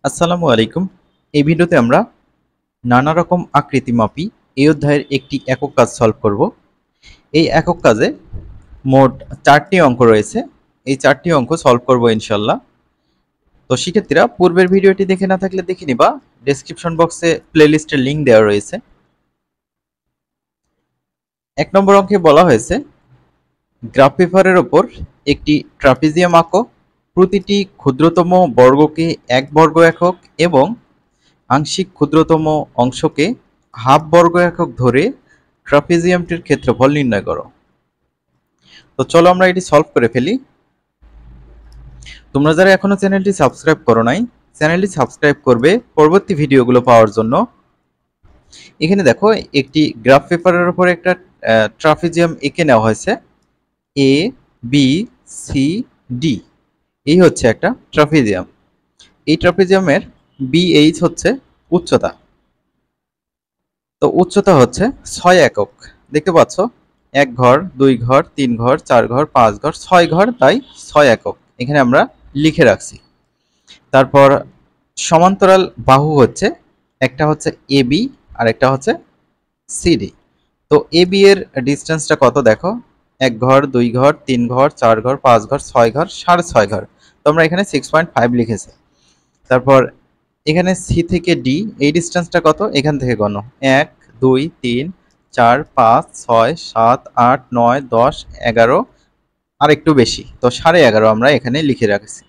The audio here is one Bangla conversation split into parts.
আসসালামু আলাইকুম। এই ভিডিওতে আমরা নানা রকম আকৃতি মাপি এই অধ্যায়ের একটি একক কাজ সলভ করব। এই একক কাজে মোট 4টি অঙ্ক রয়েছে। এই 4টি অঙ্ক সলভ করব ইনশাল্লাহ। তো শিক্ষার্থীরা পূর্বের ভিডিওটি দেখে না থাকলে দেখে নিবা, ডেসক্রিপশন বক্সে প্লেলিস্টের লিংক দেওয়া রয়েছে। 1 নম্বর অঙ্কে বলা হয়েছে গ্রাফ পেপারের ওপর একটি ট্রাপিজিয়াম আঁকো, প্রতিটি ক্ষুদ্রতম বর্গকে 1 বর্গ একক এবং আংশিক ক্ষুদ্রতম অংশকে হাফ বর্গ একক ধরে ট্রাপিজিয়ামটির ক্ষেত্রফল নির্ণয় করো। তো চলো আমরা এটি সলভ করে ফেলি। তোমরা যারা এখনো চ্যানেলটি সাবস্ক্রাইব করো নাই, চ্যানেলটি সাবস্ক্রাইব করবে পরবর্তী ভিডিওগুলো পাওয়ার জন্য। এখানে দেখো একটি গ্রাফ পেপারের উপর একটা ট্রাপিজিয়াম এঁকে নেওয়া হয়েছে। এ বি সি ডি এই হচ্ছে একটা ট্রাপিজিয়াম। এই ট্রাপিজিয়ামের বিএইচ হচ্ছে উচ্চতা। তো উচ্চতা হচ্ছে 6 একক। দেখতে পাচ্ছ 1 ঘর, 2 ঘর, 3 ঘর, 4 ঘর, 5 ঘর, 6 ঘর, তাই 6 একক এখানে আমরা লিখে রাখছি। তারপর সমান্তরাল বাহু হচ্ছে, একটা হচ্ছে এবি আর একটা হচ্ছে সিডি। তো এবি এর ডিস্টেন্সটা কত দেখো, 1 ঘর, 2 ঘর, 3 ঘর, 4 ঘর, 5 ঘর, 6 ঘর, 6.5 ঘর। তো আমরা এখানে 6.5 লিখেছি। তারপর এখানে সি থেকে ডি এই ডিস্টেন্সটা কত, এখান থেকে গণো 1 2 3 4 5 6 7 8 9 10 11 আর একটু বেশি, তো 11.5 আমরা এখানে লিখে রাখছি।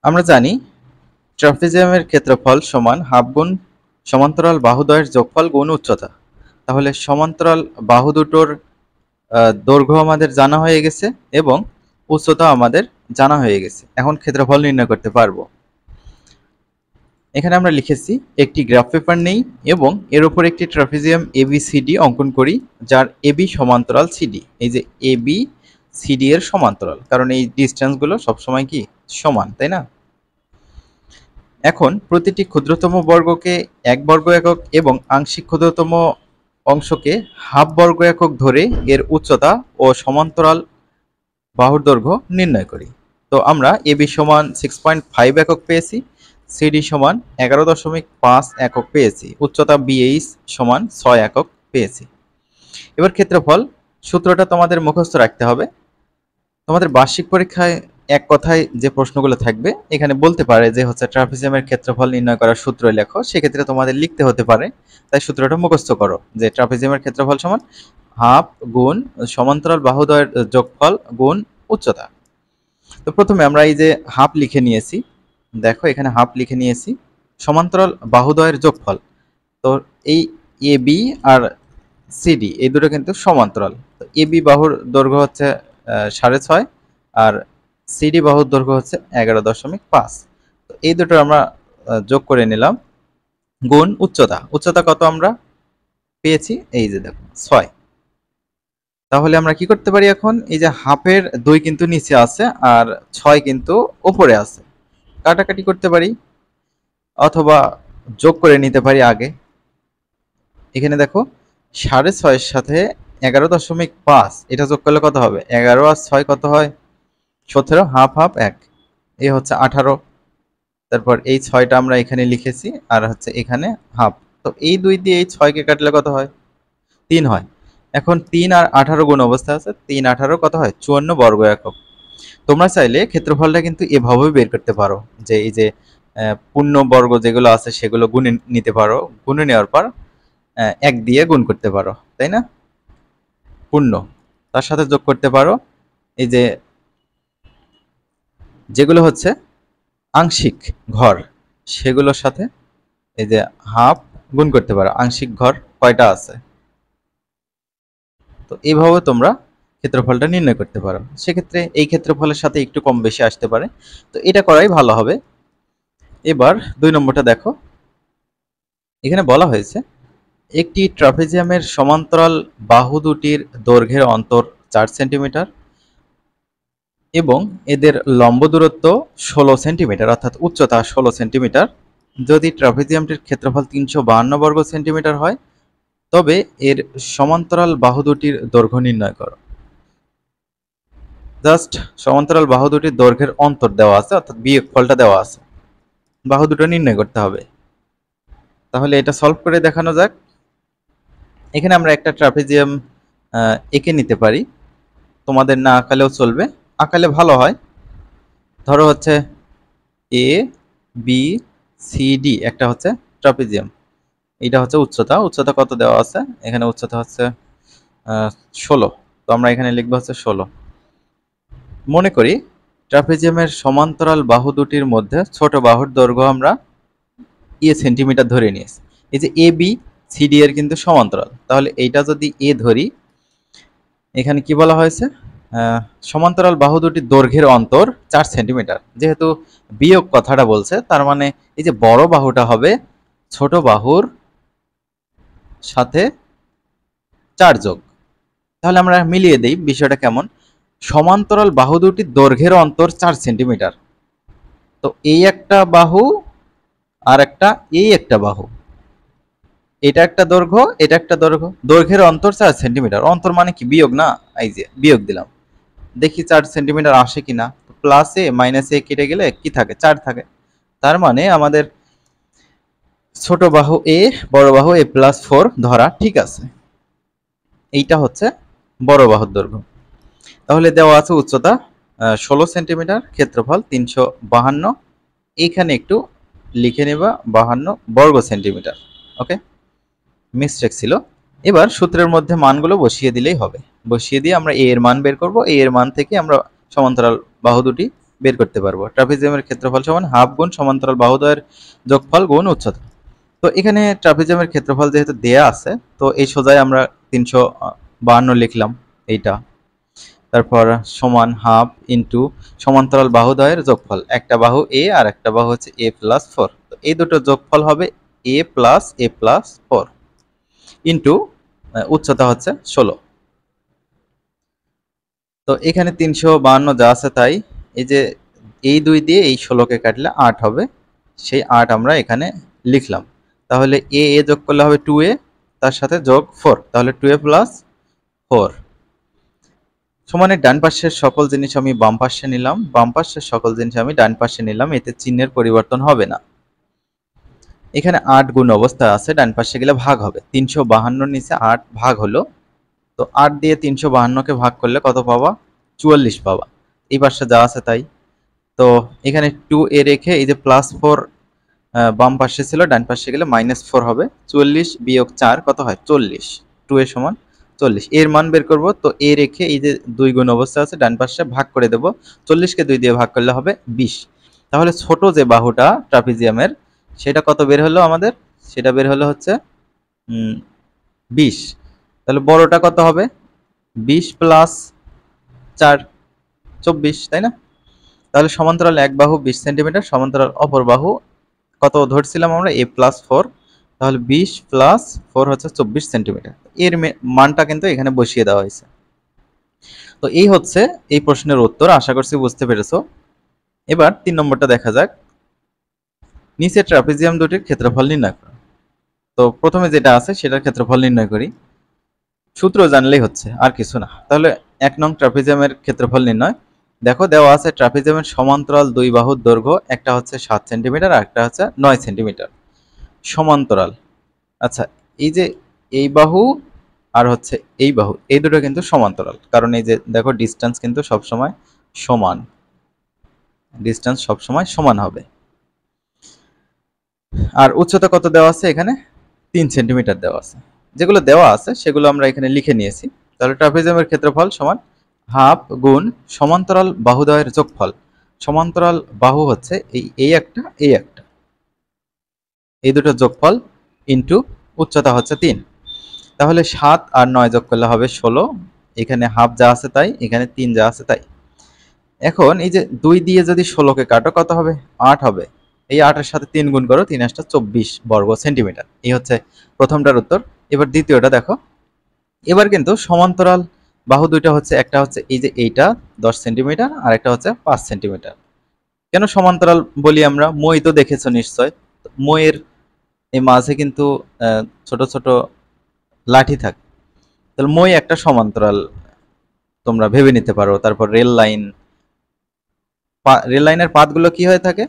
আমরা জানি ট্রাপিজিয়ামের ক্ষেত্রফল সমান হাফ গুণ সমান্তরাল বাহুদ্বয়ের যোগফল গুণ উচ্চতা। তাহলে সমান্তরাল বাহু দুটোর দৈর্ঘ্য আমাদের জানা হয়ে গেছে এবং উচ্চতা আমাদের জানা হয়ে গেছে। এখন ক্ষেত্রফল নির্ণয় করতে পারবো। এখানে আমরা লিখেছি একটি গ্রাফ পেপার নেই এবং এর উপর একটি ট্রাপিজিয়াম এবিসিডি অঙ্কন করি, যার এবি সমান্তরাল সিডি। এই যে এবি সিডি এর সমান্তরাল, কারণ এই ডিস্টেন্সগুলো সবসময় কি সমান, তাই না? এখন প্রতিটি ক্ষুদ্রতম বর্গকে 1 বর্গ একক এবং আংশিক ক্ষুদ্রতম অংশকে হাফ বর্গ একক ধরে এর উচ্চতা ও সমান্তরাল বাহুর দৈর্ঘ্য নির্ণয় করি। তো আমরা এবি সমান 6.5 একক পেয়েছি, সিডি সমান 11.5 একক পেয়েছি, উচ্চতা বিএইচ সমান 6 একক পেয়েছি। এবার ক্ষেত্রফল সূত্রটা তোমাদের মুখস্থ রাখতে হবে। তোমাদের বার্ষিক পরীক্ষায় এক কথায় যে প্রশ্নগুলো থাকবে, এখানে বলতে পারে যে হচ্ছে ট্রাপিজিয়ামের ক্ষেত্রফল নির্ণয় করার সূত্র লেখো, সেক্ষেত্রে তোমাদের লিখতে হতে পারে। তাই সূত্রটা মুখস্থ করো যে ট্রাপিজিয়ামের ক্ষেত্রফল সমান হাফ গুণ সমান্তরাল বাহুদ্বয়ের যোগফল গুণ উচ্চতা। তো প্রথমে আমরা এই যে হাফ লিখে নিয়েছি, দেখো এখানে হাফ লিখে নিয়েছি, সমান্তরাল বাহুদ্বয়ের যোগফল। তো এই এ বি আর সিডি এই দুটো কিন্তু সমান্তরাল। তো এ বি বাহুর দৈর্ঘ্য হচ্ছে 6.5 আর সিডি বাহুর দৈর্ঘ্য হচ্ছে 11.5। তো এই দুটো আমরা যোগ করে নিলাম গুণ উচ্চতা। উচ্চতা কত আমরা পেয়েছি, এই যে দেখো 6। তাহলে আমরা কি করতে পারি এখন, এই যে হাফের 2 কিন্তু নিচে আছে আর 6 কিন্তু উপরে আছে, কাটাকাটি করতে পারি অথবা যোগ করে নিতে পারি আগে। এখানে দেখো 6.5 এর সাথে 11.5 এটা যোগ করলে কত হবে, 11 আর 6 কত হয় 17, হাফ হাফ 1, এই হচ্ছে 18। তারপর এই 6টা আমরা এখানে লিখেছি আর হচ্ছে এখানে হাফ। তো এই 2 দিয়ে এই 6কে কাটলে কত হয়, 3 হয়। এখন 3 আর 18 গুণ অবস্থা আছে, 3 18 কত হয় 54 বর্গ একক। তোমরা চাইলে ক্ষেত্রফলটা কিন্তু এভাবে বের করতে পারো যে এই যে পূর্ণ বর্গ যেগুলো আছে সেগুলো গুণে নিতে পারো, গুণে নেওয়ার পর 1 দিয়ে গুণ করতে পারো, তাই না? পূর্ণ তার সাথে যোগ করতে পারো এই যে যেগুলো হচ্ছে আংশিক ঘর সেগুলোর সাথে এই যে হাফ গুণ করতে পারো, আংশিক ঘর কয়টা আছে। তো এইভাবে তোমরা ক্ষেত্রফলটা নির্ণয় করতে পারো। সেক্ষেত্রে এই ক্ষেত্রফলের সাথে একটু কম বেশি আসতে পারে, তো এটা করাই ভালো হবে। এবার 2 নম্বরটা দেখো, এখানে বলা হয়েছে একটি ট্রাপিজিয়ামের সমান্তরাল বাহু দুটির দৈর্ঘ্যের অন্তর 4 সেন্টিমিটার এবং এদের লম্ব দূরত্ব 16 সেন্টিমিটার, অর্থাৎ উচ্চতা 16 সেন্টিমিটার। যদি ট্রাপিজিয়ামটির ক্ষেত্রফল 352 বর্গ সেন্টিমিটার হয়, তবে এর সমান্তরাল বাহু দুটির দৈর্ঘ্য নির্ণয় করো। জাস্ট সমান্তরাল বাহু দুটির দৈর্ঘ্যের অন্তর দেওয়া আছে, অর্থাৎ বিয়োগফলটা দেওয়া আছে, বাহু দুটো নির্ণয় করতে হবে। তাহলে এটা সলভ করে দেখানো যাক। এখানে আমরা একটা ট্রাপিজিয়াম এঁকে নিতে পারি, তোমাদের না আঁকালেও চলবে, আঁকালে ভালো হয়। ধরো হচ্ছে এ বি সি ডি একটা হচ্ছে ট্রাপিজিয়াম, এটা হচ্ছে উচ্চতা, উচ্চতা কত দেওয়া আছে, এখানে উচ্চতা হচ্ছে 16, তো আমরা এখানে লিখবো হচ্ছে 16। মনে করি ট্রাপিজিয়ামের সমান্তরাল বাহু দুটির মধ্যে ছোট বাহুর দৈর্ঘ্য আমরা সেন্টিমিটার ধরে নিয়েছি। এই যে এ বি সি ডি এর কিন্তু সমান্তরাল, তাহলে এইটা যদি এ ধরি, এখানে কি বলা হয়েছে, সমান্তরাল বাহু দুটির দৈর্ঘ্যের অন্তর 4 সেন্টিমিটার। যেহেতু বিয়োগ কথাটা বলছে, তার মানে এই যে বড় বাহুটা হবে ছোট বাহুর সাথে 4 যোগ। তাহলে আমরা মিলিয়ে দেই বিষয়টা কেমন। সমান্তরাল বাহু দুটির দৈর্ঘ্যের অন্তর 4 সেন্টিমিটার, তো এই একটা বাহু আর এই একটা বাহু, এটা একটা দৈর্ঘ্য, এটা একটা দৈর্ঘ্য, দৈর্ঘ্যের অন্তর 4 সেন্টিমিটার। অন্তর মানে কি, বিয়োগ না, এই যে বিয়োগ দিলাম, দেখি 4 সেন্টিমিটার আসে কিনা। প্লাস এ মাইনাস এ কেটে গেলে কি থাকে, 4 থাকে। তার মানে আমাদের ছোট বাহু এ, বড় বাহু এ প্লাস 4 ধরা ঠিক আছে। এইটা হচ্ছে বড় বাহুর দৈর্ঘ্য। তাহলে দেওয়া আছে উচ্চতা 16 সেন্টিমিটার, ক্ষেত্রফল 352, এইখানে একটু লিখে নেবা 52 বর্গ সেন্টিমিটার। ওকে, মিস্টেক ছিল। এবার সূত্রের মধ্যে মানগুলো বসিয়ে দিলেই হবে। বসিয়ে দিয়ে আমরা এ এর মান বের করব, এ এর মান থেকে আমরা সমান্তরাল বাহু দুটি বের করতে পারবো। ট্রাপিজিয়ামের ক্ষেত্রফল সমান হাফ গুণ সমান্তরাল বাহুদ্বয়ের যোগফল গুণ উচ্চতা। তো এখানে ট্রাপিজিয়ামের ক্ষেত্রফল যেহেতু দেয়া আছে, তো এই সোজায় আমরা 352 লিখলাম এইটা, তারপর সমান হাফ ইন্টু সমান্তরাল বাহুদ্বয়ের যোগফল, একটা বাহু এ আর একটা বাহু হচ্ছে এ প্লাস 4, তো এই দুটো যোগফল হবে এ প্লাস 4 ইন্টু উচ্চতা হচ্ছে 16। তো এখানে 352 যা আছে তাই, এই যে এই 2 দিয়ে এই 16কে কাটলে 8 হবে, সেই 8 আমরা এখানে লিখলাম। তাহলে এ যোগ করলে হবে 2a, তার সাথে যোগ 4, তাহলে 2a প্লাস 4 সমানের ডান পাশের সকল জিনিস আমি বাম পাশে নিলাম, বাম পাশের সকল জিনিস আমি ডান পাশে নিলাম, এতে চিহ্নের পরিবর্তন হবে না। এখানে 8 গুণ অবস্থা আছে, ডান পাশে গেলে ভাগ হবে, 352 নিচে 8 ভাগ হলো, তো 8 দিয়ে 352কে ভাগ করলে কত পাবা, 44 পাবা। এই পাশে যা আছে তাই, তো এখানে 2 এ রেখে এই যে প্লাস 4 বাম পাশে ছিল, ডান পাশে গেলে -4 হবে, 44 বিয়োগ 4 কত হয়, 40, 2 এ সমান 40। এর মান বের করব, তো এ রেখে এই যে 2 গুণ অবস্থা আছে ডান পাশে ভাগ করে দেব, 40কে 2 দিয়ে ভাগ করলে হবে 20। তাহলে ছোট যে বাহুটা ট্রাপিজিয়ামের, সেটা কত বের হলো আমাদের, সেটা বের হলো হচ্ছে 20। তাহলে বড়টা কত হবে, 20 প্লাস 4 24, তাই না? তাহলে সমান্তরাল এক বাহু 20 সেন্টিমিটার, সমান্তরাল অপর বাহু কত ধরছিলাম আমরা, এ প্লাস 4, তাহলে 20 প্লাস 4 হচ্ছে 24 সেন্টিমিটার। এর মানটা কিন্তু এখানে বসিয়ে দেওয়া হয়েছে। তো এই হচ্ছে এই প্রশ্নের উত্তর, আশা করছি বুঝতে পেরেছো। এবার 3 নম্বরটা দেখা যাক। নিচে ট্রাপিজিয়াম দুটির ক্ষেত্রফল নির্ণয় করো। তো প্রথমে যেটা আছে সেটার ক্ষেত্রফল নির্ণয় করি, সূত্র জানলেই হচ্ছে, আর কিছু না। তাহলে 1 নং ট্রাপিজিয়ামের ক্ষেত্রফল নির্ণয়। দেখো দেওয়া আছে ট্রাপিজিয়ামের সমান্তরাল দুই বাহুর দৈর্ঘ্য, একটা হচ্ছে 7 সেন্টিমিটার আর একটা হচ্ছে 9 সেন্টিমিটার। সমান্তরাল, আচ্ছা এই যে এই বাহু আর হচ্ছে এই বাহু, এই দুটো কিন্তু সমান্তরাল, কারণ এই যে দেখো ডিসটেন্স কিন্তু সবসময় সমান, ডিসটেন্স সবসময় সমান হবে। আর উচ্চতা কত দেওয়া আছে, এখানে 3 সেন্টিমিটার দেওয়া আছে। যেগুলো দেওয়া আছে সেগুলো আমরা এখানে লিখে নিয়েছি। তাহলে ট্রাপিজিয়ামের ক্ষেত্রফল সমান হাফ গুণ সমান্তরাল বাহুদ্বয়ের যোগফল। সমান্তরাল বাহু হচ্ছে এই একটা এই দুটো যোগফল ইন্টু উচ্চতা হচ্ছে 3। তাহলে 7 আর 9 যোগ করলে হবে 16, এখানে হাফ যা আছে তাই, এখানে 3 যা আছে তাই। এখন এই যে 2 দিয়ে যদি 16কে কাটো কত হবে, 8 হবে। এই 8 এর সাথে 3 গুণ করো, 3 8 24 বর্গ সেন্টিমিটার। এই হচ্ছে প্রথমটার উত্তর। এবার দ্বিতীয়টা দেখো। এবার কিন্তু সমান্তরাল বাহু দুইটা হচ্ছে, একটা হচ্ছে এই যে এইটা 10 সেন্টিমিটার আর একটা হচ্ছে 5 সেন্টিমিটার। কেন সমান্তরাল বলি আমরা, মই তো দেখেছো নিশ্চয়, মইয়ের এই মাঝে কিন্তু ছোট ছোট লাঠি থাকে, তাহলে মই একটা সমান্তরাল তোমরা ভেবে নিতে পারো। তারপর রেল লাইনের পাতগুলো কি হয়ে থাকে,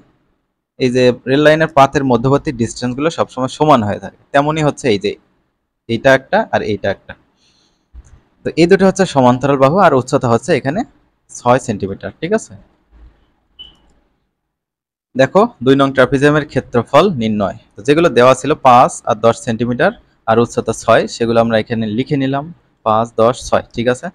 এই যে রেল লাইনের পাতের মধ্যবর্তী ডিস্টেন্সগুলো সবসময় সমান হয়ে থাকে, তেমনই হচ্ছে এই যে এইটা একটা আর এইটা একটা। তো এই দুটো হচ্ছে সমান্তরাল বাহু, আর উচ্চতা হচ্ছে এখানে 6 সেন্টিমিটার। ঠিক আছে, দেখো 2 নং ট্রাপিজিয়ামের ক্ষেত্রফল নির্ণয়। তো যেগুলো দেওয়া ছিল 5 আর 10 সেন্টিমিটার আর উচ্চতা 6, সেগুলো আমরা এখানে লিখে নিলাম 5, 10, 6। ঠিক আছে,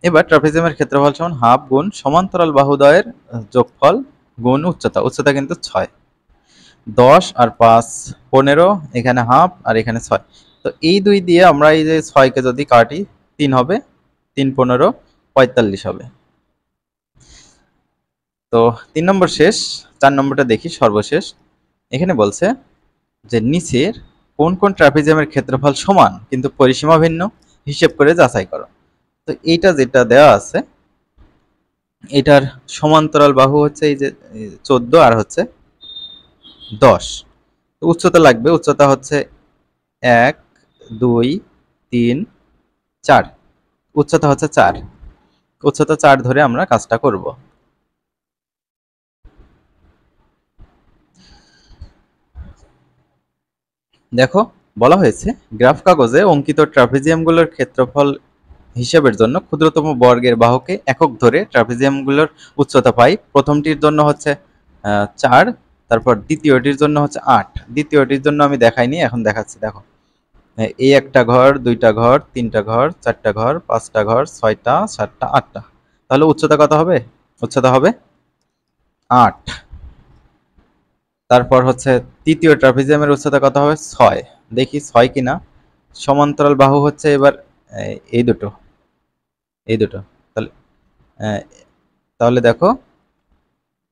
এবার ট্রাপিজিয়ামের ক্ষেত্রফল সমান হাফ গুণ সমান্তরাল বাহুদ্বয়ের যোগফল গুণ উচ্চতা। উচ্চতা কিন্তু 6, 10 আর 5 15, এখানে হাফ আর এখানে 6। তো এই দুই দিয়ে আমরা এই যে 6কে যদি কাটি 3 হবে, 3 15 45 হবে। তো 3 নম্বর শেষ, 4 নম্বরটা দেখি সর্বশেষ। এখানে বলছে যে নিচের কোন কোন ট্রাপিজিয়ামের ক্ষেত্রফল সমান কিন্তু পরিসীমা ভিন্ন, হিসেব করে যাচাই করো। তো এইটা যেটা দেওয়া আছে, এটার সমান্তরাল বাহু হচ্ছে এই যে 14 আর হচ্ছে 10। উচ্চতা লাগবে, উচ্চতা হচ্ছে 1 2 3 4, উচ্চতা হচ্ছে 4। উচ্চতা 4 ধরে আমরা কাজটা করব। দেখো বলা হয়েছে গ্রাফ কাগজে অঙ্কিত ট্রাপিজিয়ামগুলোর ক্ষেত্রফল হিসাবের জন্য ক্ষুদ্রতম বর্গের বাহুকে একক ধরে ট্রাপিজিয়ামগুলোর উচ্চতা পাই। প্রথমটির জন্য হচ্ছে 4, তারপর দ্বিতীয়টির জন্য হচ্ছে 8। দ্বিতীয়টির জন্য আমি দেখাইনি, এখন দেখাচ্ছি। দেখো এই একটা ঘর, দুইটা ঘর, তিনটা ঘর, চারটা ঘর, পাঁচটা ঘর, 6টা, 7টা, 8টা। তাহলে উচ্চতা কত হবে? উচ্চতা হবে 8। তারপর হচ্ছে তৃতীয় ট্রাপিজিয়ামের উচ্চতা কত হবে? 6। দেখি 6 কিনা। সমান্তরাল বাহু হচ্ছে এবার এই দুটো, এই দুটো। তাহলে তাহলে দেখো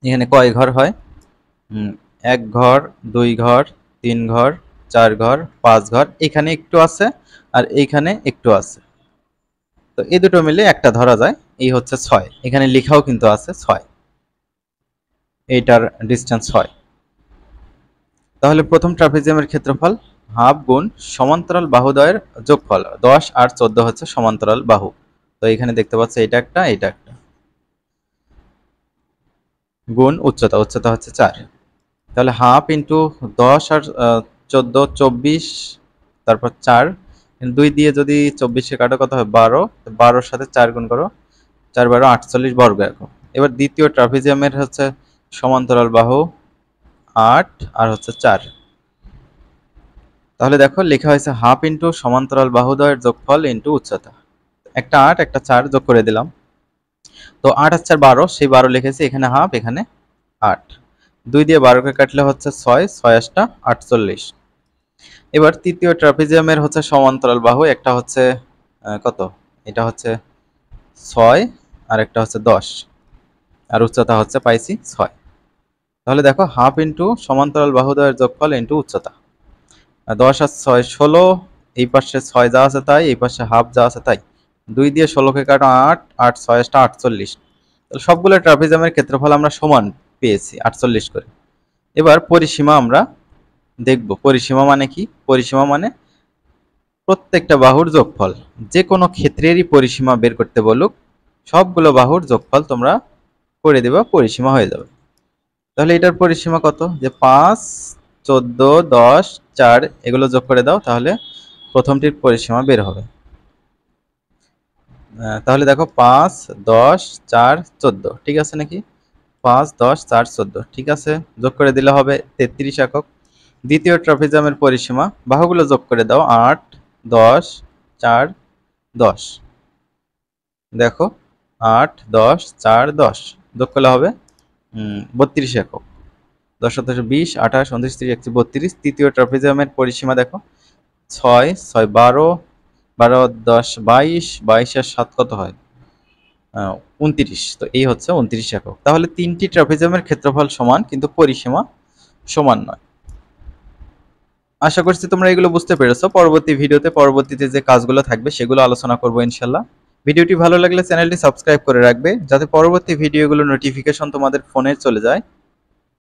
এখানে কয় ঘর হয়? 1 ঘর, 2 ঘর, 3 ঘর, 4 ঘর, 5 ঘর, এখানে একটু আছে আর এইখানে একটু আছে। তো এই দুটো মিলে একটা ধরা যায়, এই হচ্ছে 6। এখানে লেখাও কিন্তু আছে 6, এইটার ডিস্টেন্স 6। তাহলে প্রথম ট্রাপিজিয়ামের ক্ষেত্রফল হাফ গুণ সমান্তরাল বাহুদ্বয়ের যোগফল। 10 আর 14 হচ্ছে সমান্তরাল বাহু। তো এখানে দেখতে পাচ্ছ এটা একটা, এটা একটা, গুণ উচ্চতা। উচ্চতা হচ্ছে 4। তাহলে হাফ ইন্টু 10 আর 14 24, তারপর 4, 2 দিয়ে যদি 24-এ কাটো কত হয়? 12। 12-র সাথে 4 গুণ করো, 4 12 48 বর্গ একক। এবার দ্বিতীয় ট্রাপিজিয়ামের হচ্ছে সমান্তরাল বাহু 8 আর হচ্ছে 4। তাহলে দেখো লেখা হয়েছে হাফ ইন্টু সমান্তরাল বাহুদ্বয়ের যোগফল ইন্টু উচ্চতা। একটা 8 একটা 4 যোগ করে দিলাম। তো 8 আর 4 12, সেই 12 লিখেছি, এখানে হাফ এখানে 8। 2 দিয়ে 12কে কাটলে হচ্ছে 6, 6 8টা 48। এবার তৃতীয় ট্রাপিজিয়ামের হচ্ছে সমান্তরাল বাহু, একটা হচ্ছে কত? এটা হচ্ছে 6 আর একটা হচ্ছে 10, আর উচ্চতা হচ্ছে পাইছি 6। তাহলে দেখো হাফ ইন্টু সমান্তরাল বাহুদ্বয়ের যোগফল ইন্টু উচ্চতা। 10 আর 6 16, এই পাশে 6 যা আছে তাই, এই পাশে হাফ যা আছে তাই। 2 দিয়ে 16কে কাটো 8, 8 6 8টা 48। তাহলে সবগুলো ট্রাপিজিয়ামের ক্ষেত্রফল আমরা সমান পেয়েছি 48 করে। এবার পরিসীমা আমরা দেখব। পরিসীমা মানে কি? পরিসীমা মানে প্রত্যেকটা বাহুর যোগফল। যে কোনো ক্ষেত্রেরই পরিসীমা বের করতে বলুক, সবগুলো বাহুর যোগফল তোমরা করে দেবা, পরিসীমা হয়ে যাবে। তাহলে এটার পরিসীমা কত? যে 5 14 10 4 এগুলো যোগ করে দাও, তাহলে প্রথমটির পরিসীমা বের হবে। তাহলে দেখো 5 10 4 14, ঠিক আছে নাকি? 5 10 4 14, ঠিক আছে, যোগ করে দিলে হবে 33 একক। দ্বিতীয় ট্রাপিজিয়ামের পরিসীমা, বাহুগুলো যোগ করে দাও, 8 10 4 10। দেখো 8 10 4 10 যোগ করলে হবে 32 একক। 10 17 20 28 29 30 31 32। তৃতীয় ট্রাপিজিয়ামের পরিসীমা দেখো, 6 6 12 12 10 22 22 আর 7 কত হয়? 29। তো এই হচ্ছে 29 একক। তাহলে তিনটি ট্রাপিজিয়ামের ক্ষেত্রফল সমান কিন্তু পরিসীমা সমান নয়। আশা করছি তোমরা এগুলো বুঝতে পেরেছো। পরবর্তী ভিডিওতে পরবর্তীতে যে কাজগুলো থাকবে সেগুলো আলোচনা করবো ইনশাল্লাহ। ভিডিওটি ভালো লাগলে চ্যানেলটি সাবস্ক্রাইব করে রাখবে, যাতে পরবর্তী ভিডিওগুলো নোটিফিকেশন তোমাদের ফোনে চলে যায়।